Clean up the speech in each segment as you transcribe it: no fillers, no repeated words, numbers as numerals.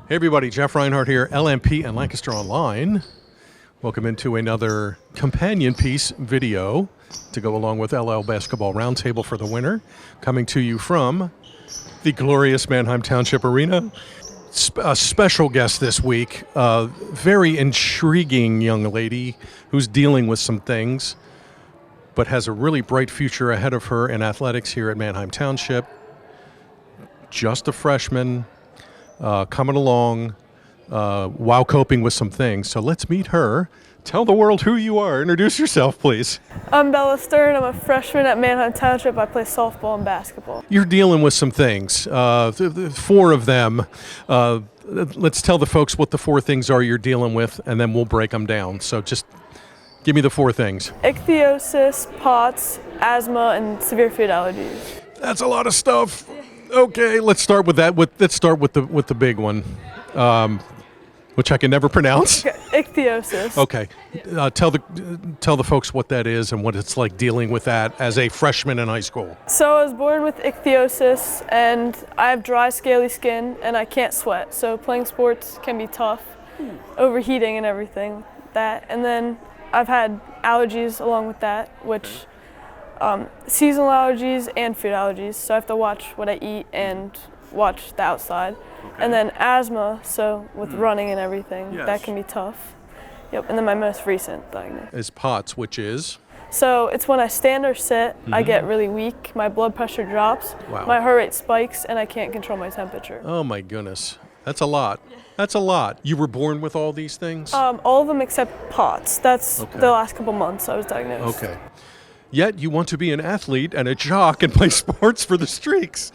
Hey everybody, Jeff Reinhardt here, LMP and Lancaster Online. Welcome into another companion piece video to go along with LL Basketball Roundtable for the winter, coming to you from the glorious Manheim Township Arena. A special guest this week, a very intriguing young lady who's dealing with some things, but has a really bright future ahead of her in athletics here at Manheim Township. Just a freshman. Coming along while coping with some things. So let's meet her. Tell the world who you are. Introduce yourself, please. I'm Bella Stern. I'm a freshman at Manheim Township. I play softball and basketball. You're dealing with some things, four of them. Let's tell the folks what the four things are you're dealing with, and then we'll break them down. So just give me the four things. Ichthyosis, POTS, asthma, and severe food allergies. That's a lot of stuff. Okay, let's start with that. Let's start with the big one, which I can never pronounce. Okay, ichthyosis. Okay, tell the folks what that is and what it's like dealing with that as a freshman in high school. So I was born with ichthyosis, and I have dry, scaly skin, and I can't sweat. So playing sports can be tough, overheating and everything. And then I've had allergies along with that, which. Seasonal allergies and food allergies, so I have to watch what I eat and watch the outside. Okay. And then asthma, so with running and everything, that can be tough. Yep, and then my most recent diagnosis is POTS, which is? So it's when I stand or sit, I get really weak, my blood pressure drops, my heart rate spikes, and I can't control my temperature. Oh my goodness, that's a lot. That's a lot. You were born with all these things? All of them except POTS. That's the last couple months I was diagnosed. Okay. Yet you want to be an athlete and a jock and play sports for the Streaks.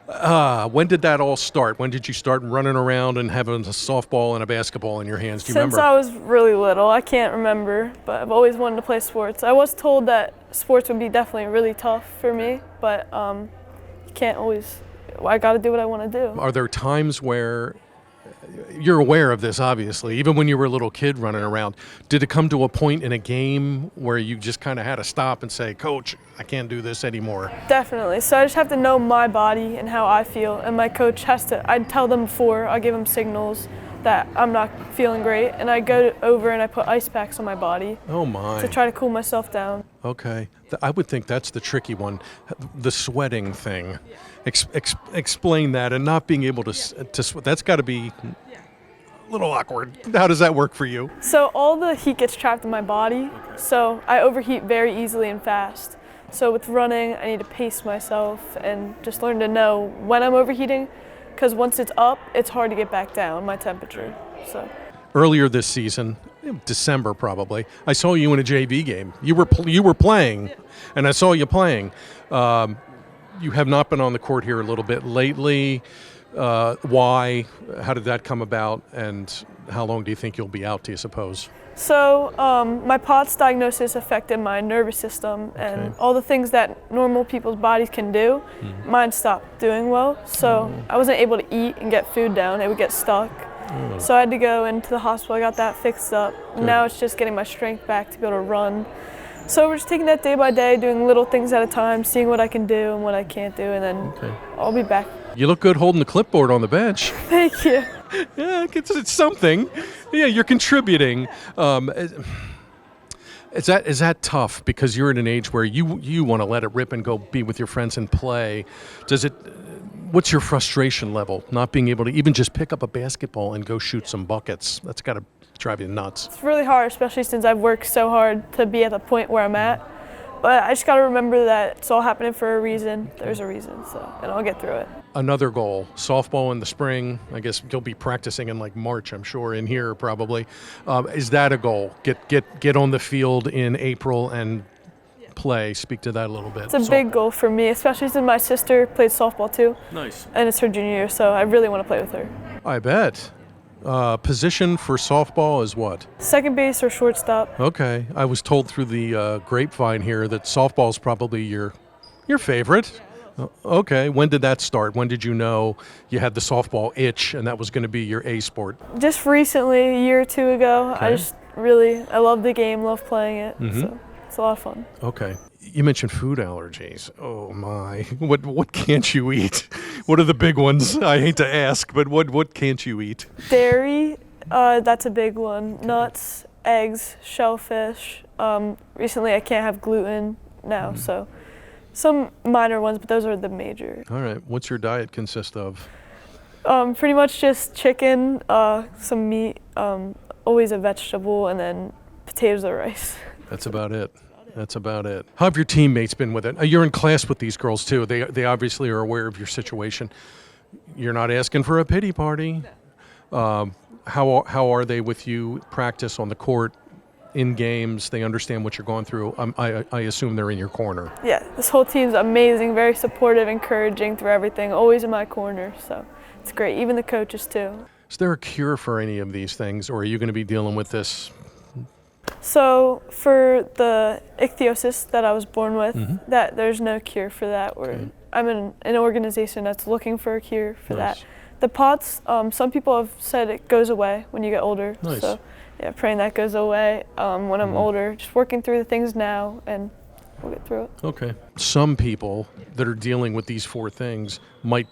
When did that all start? When did you start running around and having a softball and a basketball in your hands? Do you remember? Since I was really little. I can't remember, but I've always wanted to play sports. I was told that sports would be definitely really tough for me, but you can't always. I got to do what I want to do. Are there times where you're aware of this, obviously, even when you were a little kid running around? Did it come to a point in a game where you just kind of had to stop and say, Coach, I can't do this anymore? Definitely. So I just have to know my body and how I feel, and my coach has to, I'd tell them before, I give them signals that I'm not feeling great, and I go over and I put ice packs on my body. Oh my. To try to cool myself down. Okay. I would think that's the tricky one, the sweating thing. Explain that, and not being able to sweat. That's got to be a little awkward. How does that work for you? So all the heat gets trapped in my body, so I overheat very easily and fast. So with running, I need to pace myself and just learn to know when I'm overheating, because once it's up, it's hard to get back down, my temperature. So. Earlier this season, December probably, I saw you in a JV game. You were playing, and I saw you playing. You have not been on the court here a little bit lately. Why? How did that come about? And how long do you think you'll be out, do you suppose? So my POTS diagnosis affected my nervous system, and all the things that normal people's bodies can do, mine stopped doing well. So I wasn't able to eat and get food down. It would get stuck. So I had to go into the hospital. I got that fixed up. Now it's just getting my strength back to be able to run. So we're just taking that day by day, doing little things at a time, seeing what I can do and what I can't do, and then I'll be back. You look good holding the clipboard on the bench. Thank you. Yeah, it's something. Yeah, you're contributing. Is that tough because you're at an age where you want to let it rip and go be with your friends and play? What's your frustration level not being able to even just pick up a basketball and go shoot some buckets? That's got to drive you nuts. It's really hard, especially since I've worked so hard to be at the point where I'm at. But I just got to remember that it's all happening for a reason. There's a reason, and I'll get through it. Another goal, softball in the spring. I guess you'll be practicing in like March, I'm sure, in here probably. Is that a goal? Get on the field in April and play. Speak to that a little bit. It's a big goal for me, especially since my sister played softball too. Nice. And it's her junior year, so I really want to play with her. I bet. Position for softball is what? Second base or shortstop. Okay. I was told through the grapevine here that softball is probably your favorite. Okay. When did that start? When did you know you had the softball itch and that was going to be your A sport? Just recently, a year or two ago. Okay. I love the game, love playing it. So it's a lot of fun. Okay. You mentioned food allergies. Oh my! What can't you eat? What are the big ones? I hate to ask, but what can't you eat? Dairy, that's a big one. Nuts, eggs, shellfish. Recently, I can't have gluten now, so some minor ones, but those are the major. All right. What's your diet consist of? Pretty much just chicken, some meat, always a vegetable, and then potatoes or rice. That's about it. That's about it. How have your teammates been with it? You're in class with these girls too. They obviously are aware of your situation. You're not asking for a pity party. How are they with you? Practice on the court, in games. They understand what you're going through. I assume they're in your corner. Yeah, this whole team's amazing, very supportive, encouraging through everything, always in my corner. So it's great. Even the coaches too. Is there a cure for any of these things, or are you going to be dealing with this? So for the ichthyosis that I was born with, that there's no cure for that. I'm in an organization that's looking for a cure for that. The POTS, some people have said it goes away when you get older. Nice. So yeah, praying that goes away when I'm older. Just working through the things now, and we'll get through it. Okay. Some people that are dealing with these 4 things might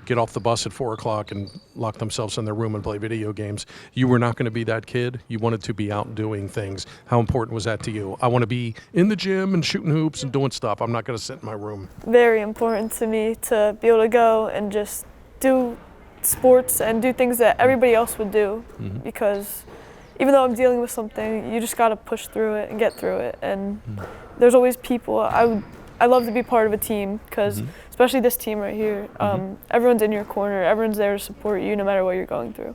get off the bus at 4 o'clock and lock themselves in their room and play video games. You were not going to be that kid. You wanted to be out doing things. How important was that to you? I want to be in the gym and shooting hoops and doing stuff. I'm not going to sit in my room. Very important to me to be able to go and just do sports and do things that everybody else would do, because even though I'm dealing with something, you just got to push through it and get through it. And there's always people. I love to be part of a team, because especially this team right here, everyone's in your corner. Everyone's there to support you no matter what you're going through.